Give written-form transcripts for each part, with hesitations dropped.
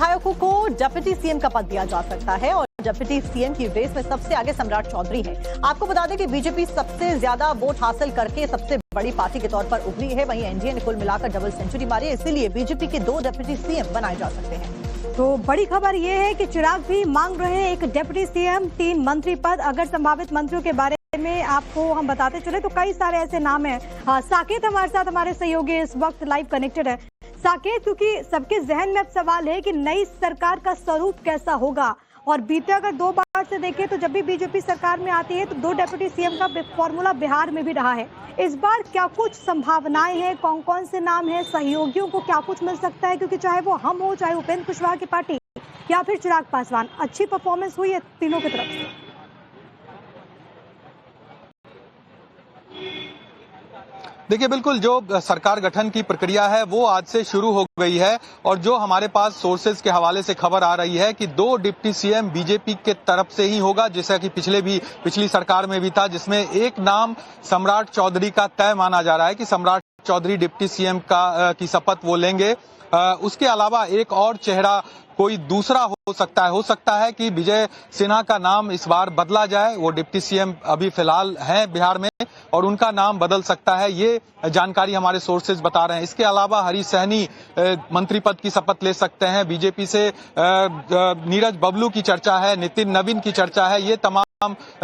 विधायकों को deputy CM का पद दिया जा सकता है और डिप्टी सीएम की रेस में सबसे आगे सम्राट चौधरी है। आपको बता दें कि बीजेपी सबसे ज्यादा वोट हासिल करके सबसे बड़ी पार्टी के तौर पर उभरी है। वहीं एनडीए ने कुल मिलाकर डबल सेंचुरी मारी है, इसीलिए बीजेपी के 2 डिप्टी सीएम बनाए जा सकते हैं। तो बड़ी खबर ये है कि चिराग भी मांग रहे हैं एक डिप्टी सीएम, 3 मंत्री पद। अगर संभावित मंत्रियों के बारे में आपको हम बताते चले तो कई सारे ऐसे नाम हैं। साकेत हमारे साथ, हमारे सहयोगी इस वक्त लाइव कनेक्टेड है। साकेत, क्योंकि सबके जहन में अब सवाल है कि नई सरकार का स्वरूप कैसा होगा, और बीते अगर 2 बार से देखें तो जब भी बीजेपी सरकार में आती है तो 2 डिप्टी सीएम का फॉर्मूला बिहार में भी रहा है। इस बार क्या कुछ संभावनाएं हैं, कौन कौन से नाम हैं, सहयोगियों को क्या कुछ मिल सकता है, क्योंकि चाहे वो हम हो, चाहे उपेंद्र कुशवाहा की पार्टी या फिर चिराग पासवान, अच्छी परफॉर्मेंस हुई है तीनों की तरफ से। देखिए, बिल्कुल जो सरकार गठन की प्रक्रिया है वो आज से शुरू हो गई है, और जो हमारे पास सोर्सेज के हवाले से खबर आ रही है कि 2 डिप्टी सीएम बीजेपी के तरफ से ही होगा, जैसा कि पिछली सरकार में भी था, जिसमें एक नाम सम्राट चौधरी का तय माना जा रहा है कि सम्राट चौधरी डिप्टी सीएम की शपथ वो लेंगे। उसके अलावा एक और चेहरा कोई दूसरा हो सकता है कि विजय सिन्हा का नाम इस बार बदला जाए। वो डिप्टी सीएम अभी फिलहाल हैं बिहार में और उनका नाम बदल सकता है, ये जानकारी हमारे सोर्सेज बता रहे हैं। इसके अलावा हरीश सहनी मंत्री पद की शपथ ले सकते हैं बीजेपी से। नीरज बबलू की चर्चा है, नितिन नवीन की चर्चा है। ये तमाम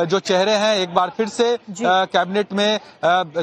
जो चेहरे हैं एक बार फिर से कैबिनेट में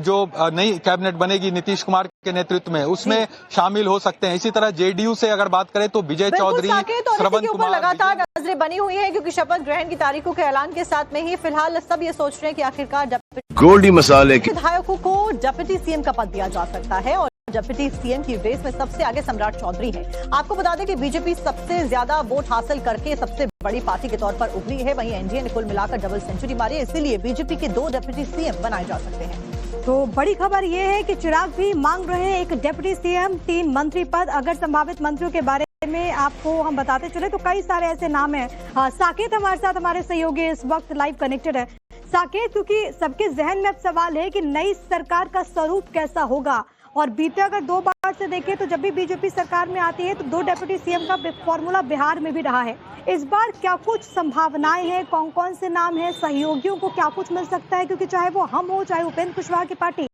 जो नई कैबिनेट बनेगी नीतीश कुमार के नेतृत्व में, उसमें शामिल हो सकते हैं। इसी तरह जेडीयू से अगर बात करें तो विजय चौधरी, श्रवण कुमार, लगातार नजरें बनी हुई है, क्योंकि शपथ ग्रहण की तारीखों के ऐलान के साथ में ही फिलहाल सब ये सोच रहे हैं कि आखिरकार गोल्डी मसाले के विधायकों को डिप्टी सीएम का पद दिया जा सकता है और डिप्टी सीएम की रेस में सबसे आगे सम्राट चौधरी है। आपको बता दें कि बीजेपी सबसे ज्यादा वोट हासिल करके सबसे बड़ी पार्टी के तौर पर उभरी है। वहीं एनडीए ने कुल मिलाकर डबल सेंचुरी मारी है, इसीलिए बीजेपी के 2 डिप्टी सीएम बनाए जा सकते हैं। तो बड़ी खबर ये है कि चिराग भी मांग रहे हैं एक डिप्टी सीएम, 3 मंत्री पद। अगर संभावित मंत्रियों के बारे में आपको हम बताते चले तो कई सारे ऐसे नाम हैं। साकेत हमारे साथ, हमारे सहयोगी इस वक्त लाइव कनेक्टेड है। साकेत, क्योंकि सबके जहन में अब सवाल है कि नई सरकार का स्वरूप कैसा होगा, और बीते अगर 2 बार से देखें तो जब भी बीजेपी सरकार में आती है तो 2 डिप्टी सीएम का फॉर्मूला बिहार में भी रहा है। इस बार क्या कुछ संभावनाएं हैं, कौन कौन से नाम हैं, सहयोगियों को क्या कुछ मिल सकता है, क्योंकि चाहे वो हम हो, चाहे उपेंद्र कुशवाहा की पार्टी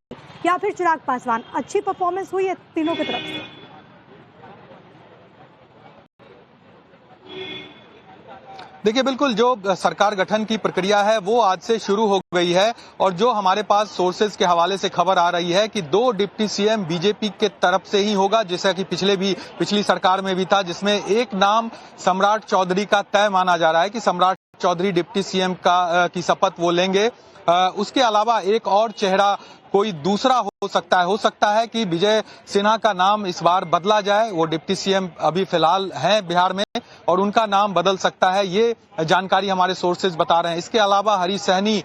या फिर चिराग पासवान, अच्छी परफॉर्मेंस हुई है तीनों की तरफ से। देखिए, बिल्कुल जो सरकार गठन की प्रक्रिया है वो आज से शुरू हो गई है, और जो हमारे पास सोर्सेज के हवाले से खबर आ रही है कि 2 डिप्टी सीएम बीजेपी के तरफ से ही होगा, जैसा कि पिछली सरकार में भी था, जिसमें एक नाम सम्राट चौधरी का तय माना जा रहा है कि सम्राट चौधरी डिप्टी सीएम की शपथ वो लेंगे। उसके अलावा एक और चेहरा कोई दूसरा हो सकता है कि विजय सिन्हा का नाम इस बार बदला जाए। वो डिप्टी सीएम अभी फिलहाल हैं बिहार में और उनका नाम बदल सकता है, ये जानकारी हमारे सोर्सेज बता रहे हैं। इसके अलावा हरीश सहनी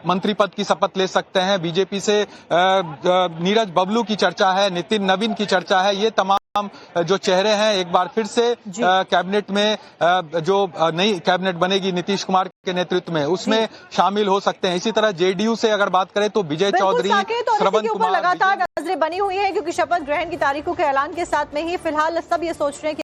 मंत्री पद की शपथ ले सकते हैं बीजेपी से। नीरज बबलू की चर्चा है, नितिन नवीन की चर्चा है। ये तमाम जो चेहरे हैं एक बार फिर से कैबिनेट में जो नई कैबिनेट बनेगी नीतीश कुमार के नेतृत्व में, उसमें शामिल हो सकते हैं। इसी तरह जेडीयू से अगर बात करें तो विजय चौधरी, श्रवण कुमार, लगातार नजरें बनी हुई है, क्योंकि शपथ ग्रहण की तारीखों के ऐलान के साथ में ही फिलहाल सब ये सोच रहे हैं कि